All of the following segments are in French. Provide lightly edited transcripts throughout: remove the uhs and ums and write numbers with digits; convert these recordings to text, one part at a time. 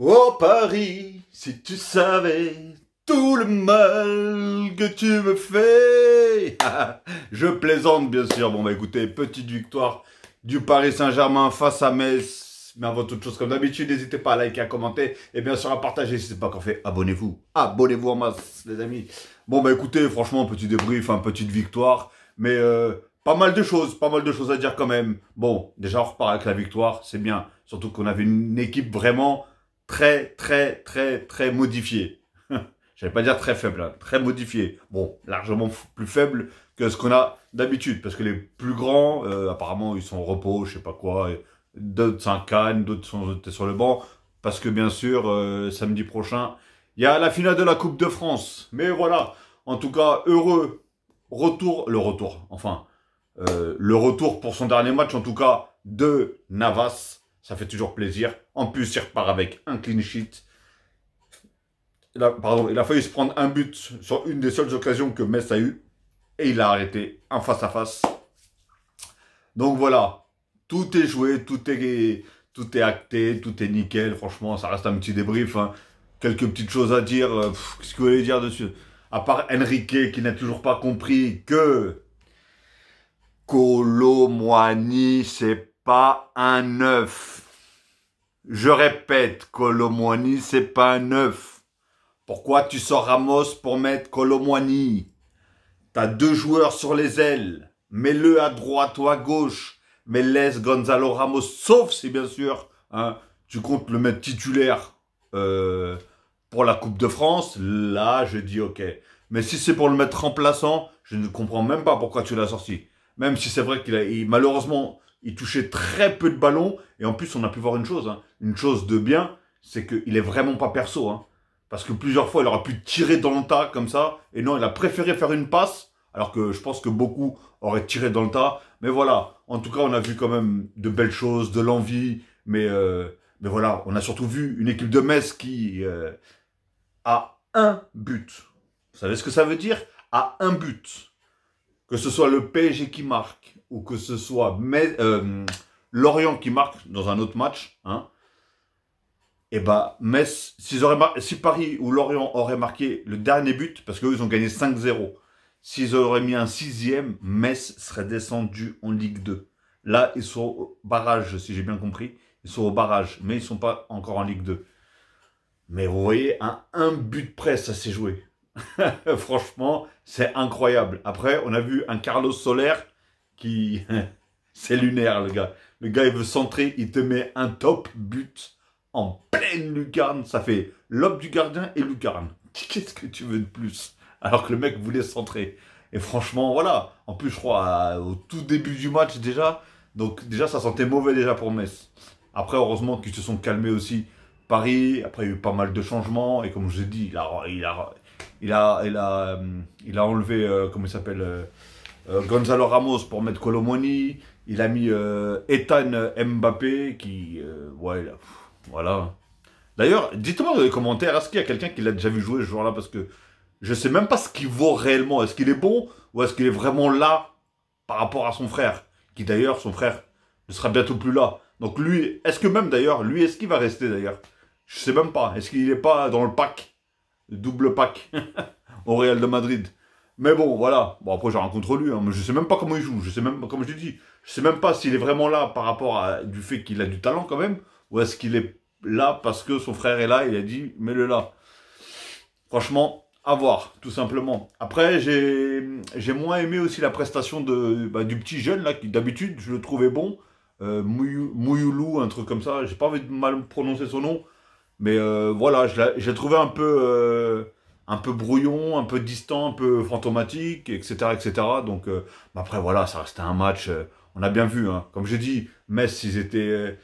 Oh Paris, si tu savais tout le mal que tu me fais. Je plaisante bien sûr. Bon bah écoutez, petite victoire du Paris Saint-Germain face à Metz. Mais avant toute chose, comme d'habitude, n'hésitez pas à liker, à commenter et bien sûr à partager si ce n'est pas encore fait. Abonnez-vous. Abonnez-vous en masse les amis. Bon bah écoutez, franchement, petit débrief, petite victoire. Mais pas mal de choses à dire quand même. Bon, déjà on repart avec la victoire, c'est bien. Surtout qu'on avait une équipe vraiment très modifié. J'allais pas dire très faible, hein, très modifié. Bon, largement plus faible que ce qu'on a d'habitude, parce que les plus grands, apparemment, ils sont au repos, je sais pas quoi. D'autres s'incarnent, d'autres sont sur le banc, parce que bien sûr, samedi prochain, il y a la finale de la Coupe de France. Mais voilà, en tout cas, heureux le retour pour son dernier match, en tout cas, de Navas. Ça fait toujours plaisir. En plus, il repart avec un clean sheet. Il a failli se prendre un but sur une des seules occasions que Metz a eu. Et il a arrêté un face-à-face. Donc voilà, tout est joué, tout est acté, tout est nickel. Franchement, ça reste un petit débrief. Quelques petites choses à dire. Qu'est-ce que vous voulez dire dessus? À part Enrique qui n'a toujours pas compris que Kolo Muani, c'est pas un œuf. Je répète, Kolo Muani, c'est pas un œuf. Pourquoi tu sors Ramos pour mettre Kolo Muani? T'as deux joueurs sur les ailes. Mets-le à droite ou à gauche. Mais laisse Gonzalo Ramos, sauf si bien sûr tu comptes le mettre titulaire pour la Coupe de France. Là, je dis ok. Mais si c'est pour le mettre remplaçant, je ne comprends même pas pourquoi tu l'as sorti. Même si c'est vrai malheureusement, il touchait très peu de ballons. Et en plus, on a pu voir une chose de bien, c'est qu'il est vraiment pas perso. Parce que plusieurs fois, il aurait pu tirer dans le tas comme ça. Et non, il a préféré faire une passe. Alors que je pense que beaucoup auraient tiré dans le tas. Mais voilà, en tout cas, on a vu quand même de belles choses, de l'envie. Mais voilà, on a surtout vu une équipe de Metz qui a un but. Vous savez ce que ça veut dire? À un but. Que ce soit le PSG qui marque ou que ce soit Lorient qui marque dans un autre match, et bah Metz, si Paris ou Lorient auraient marqué le dernier but, parce qu'eux ils ont gagné 5-0, s'ils auraient mis un sixième, Metz serait descendu en Ligue 2. Là, ils sont au barrage, si j'ai bien compris. Ils sont au barrage, mais ils ne sont pas encore en Ligue 2. Mais vous voyez, un but près, ça s'est joué. Franchement, c'est incroyable. Après, on a vu un Carlos Soler qui... c'est lunaire, le gars. Le gars, il veut centrer, il te met un top but en pleine lucarne. Ça fait lobe du gardien et lucarne. Qu'est-ce que tu veux de plus? Alors que le mec voulait centrer. Et franchement, voilà. En plus, je crois, au tout début du match déjà. Donc déjà, ça sentait mauvais déjà pour Metz. Après, heureusement qu'ils se sont calmés aussi. Paris, après, il y a eu pas mal de changements. Et comme je vous ai dit, il a enlevé, comment il s'appelle, Gonzalo Ramos pour mettre Kolo Muani. Il a mis Ethan Mbappé qui, ouais, voilà. D'ailleurs, dites-moi dans les commentaires, est-ce qu'il y a quelqu'un qui l'a déjà vu jouer ce joueur-là? Parce que je sais même pas ce qu'il vaut réellement. Est-ce qu'il est bon ou est-ce qu'il est vraiment là par rapport à son frère? Qui d'ailleurs, son frère ne sera bientôt plus là. Donc lui, est-ce que même d'ailleurs, lui, est-ce qu'il va rester d'ailleurs? Je sais même pas. Est-ce qu'il est pas dans le pack? Le double pack au Real de Madrid. Mais bon, voilà. Bon, après, j'ai rien contre lui. Mais je sais même pas comment il joue. Je sais même, comme je l'ai dit, je sais même pas s'il est vraiment là par rapport à du fait qu'il a du talent quand même. Ou est-ce qu'il est là parce que son frère est là, il a dit, mets-le là. Franchement, à voir, tout simplement. Après, j'ai moins aimé aussi la prestation du petit jeune, là, qui d'habitude, je le trouvais bon. Mouyoulou, un truc comme ça. J'ai pas envie de mal prononcer son nom. Mais voilà, je l'ai trouvé un peu brouillon, un peu distant, un peu fantomatique, etc. etc. Donc, après, voilà, ça restait un match. On a bien vu, comme j'ai dit, Metz, ils étaient...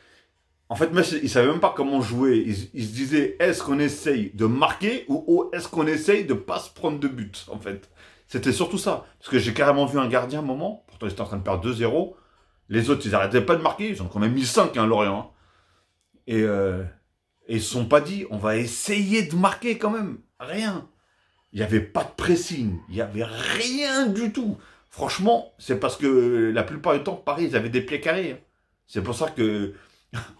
En fait, Metz, ils savaient même pas comment jouer. Ils se disaient, est-ce qu'on essaye de marquer ou est-ce qu'on essaye de pas se prendre de but, en fait. C'était surtout ça. Parce que j'ai carrément vu un gardien à un moment, pourtant ils étaient en train de perdre 2-0. Les autres, ils arrêtaient pas de marquer. Ils ont quand même mis 5, Lorient. Et ils se sont pas dit, on va essayer de marquer quand même. Rien. Il n'y avait pas de pressing. Il n'y avait rien du tout. Franchement, c'est parce que la plupart du temps, Paris, ils avaient des pieds carrés. C'est pour ça que...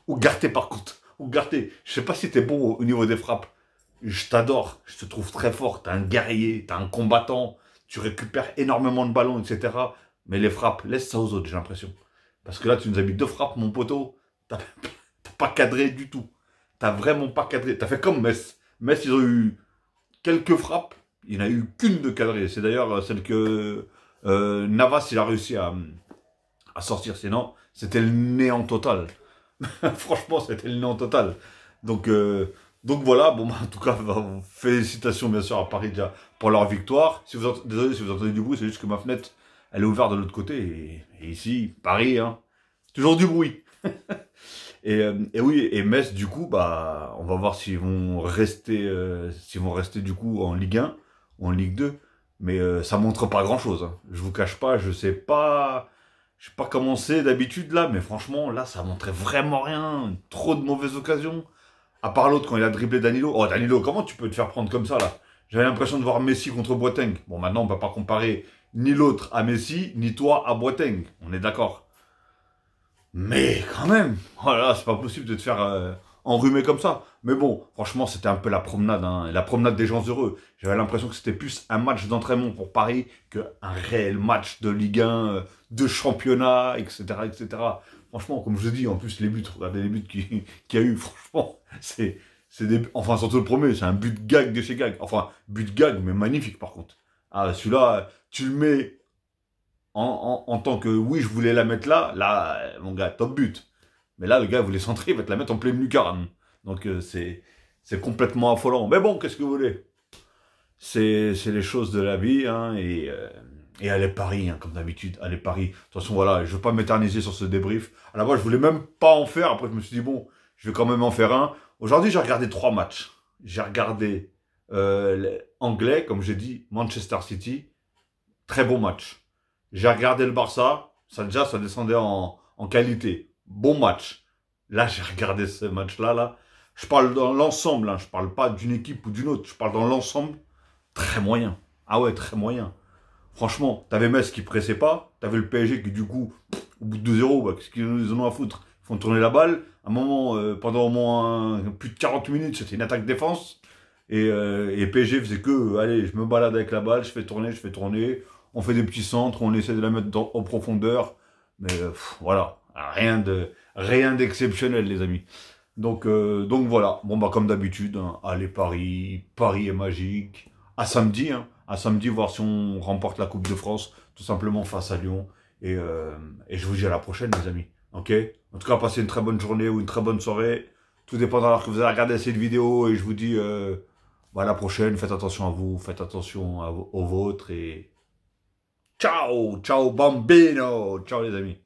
Ougarté, par contre. Ugarte, je sais pas si t'es bon au niveau des frappes. Je t'adore, je te trouve très fort. T'es un guerrier, t'es un combattant. Tu récupères énormément de ballons, etc. Mais les frappes, laisse ça aux autres, j'ai l'impression. Parce que là, tu nous as mis 2 frappes, mon poteau. T'as pas cadré du tout. T'as vraiment pas cadré. T'as fait comme Metz. Metz, ils ont eu quelques frappes. Il n'y en a eu qu'une de cadrée. C'est d'ailleurs celle que Navas, il a réussi à sortir. Sinon, c'était le néant total. Franchement, c'était le néant total. Donc, donc voilà, bon, bah, en tout cas, félicitations bien sûr à Paris déjà pour leur victoire. Si vous désolé si vous entendez du bruit, c'est juste que ma fenêtre, elle est ouverte de l'autre côté. Et ici, Paris, hein, toujours du bruit. Et oui, et Metz, du coup, bah, on va voir s'ils vont rester du coup en Ligue 1 ou en Ligue 2. Mais ça montre pas grand-chose. Hein. Je vous cache pas, je sais pas comment c'est d'habitude là, mais franchement, là, ça montrait vraiment rien. Trop de mauvaises occasions. À part l'autre, quand il a dribblé Danilo. Oh, Danilo, comment tu peux te faire prendre comme ça, là? J'avais l'impression de voir Messi contre Boateng. Bon, maintenant, on peut pas comparer ni l'autre à Messi, ni toi à Boateng. On est d'accord. Mais quand même, voilà, c'est pas possible de te faire enrhumer comme ça. Mais bon, franchement, c'était un peu la promenade, hein, la promenade des gens heureux. J'avais l'impression que c'était plus un match d'entraînement pour Paris qu'un réel match de Ligue 1, de championnat, etc., etc. Franchement, comme je dis, en plus, les buts, regardez les buts qu'il y a eu, franchement, c'est des... Enfin, surtout le premier, c'est un but gag de chez gag. Enfin, but gag, mais magnifique, par contre. Ah, celui-là, tu le mets en tant que oui, je voulais la mettre là, mon gars, top but. Mais là, le gars voulait centrer, il va te la mettre en pleine lucarne. Donc c'est complètement affolant. Mais bon, qu'est-ce que vous voulez? C'est les choses de la vie, hein, et allez Paris, hein, comme d'habitude, allez Paris. De toute façon, voilà, je ne veux pas m'éterniser sur ce débrief. À la base, je voulais même pas en faire. Après, je me suis dit, bon, je vais quand même en faire un. Aujourd'hui, j'ai regardé 3 matchs. J'ai regardé anglais, comme j'ai dit, Manchester City. Très bon match. J'ai regardé le Barça, ça déjà, ça descendait en qualité. Bon match. Là, j'ai regardé ce match-là, là. Je parle dans l'ensemble, hein. Je parle pas d'une équipe ou d'une autre. Je parle dans l'ensemble. Très moyen. Ah ouais, très moyen. Franchement, t'avais Metz qui pressait pas. T'avais le PSG qui, du coup, au bout de 2-0, bah, qu'est-ce qu'ils en ont à foutre? Ils font tourner la balle. À un moment, pendant au moins plus de 40 minutes, c'était une attaque-défense. Et PSG faisait que, allez, je me balade avec la balle, je fais tourner. On fait des petits centres, on essaie de la mettre en profondeur. Mais voilà, rien d'exceptionnel, les amis. Donc voilà, bon bah comme d'habitude, hein, allez Paris, Paris est magique. À samedi, hein, à samedi, voir si on remporte la Coupe de France, tout simplement face à Lyon. Et je vous dis à la prochaine, les amis. Ok? En tout cas, passez une très bonne journée ou une très bonne soirée. Tout dépendra que vous allez regarder cette vidéo. Et je vous dis bah, à la prochaine. Faites attention à vous, faites attention aux vôtres. Et ciao, ciao bambino, ciao les amis.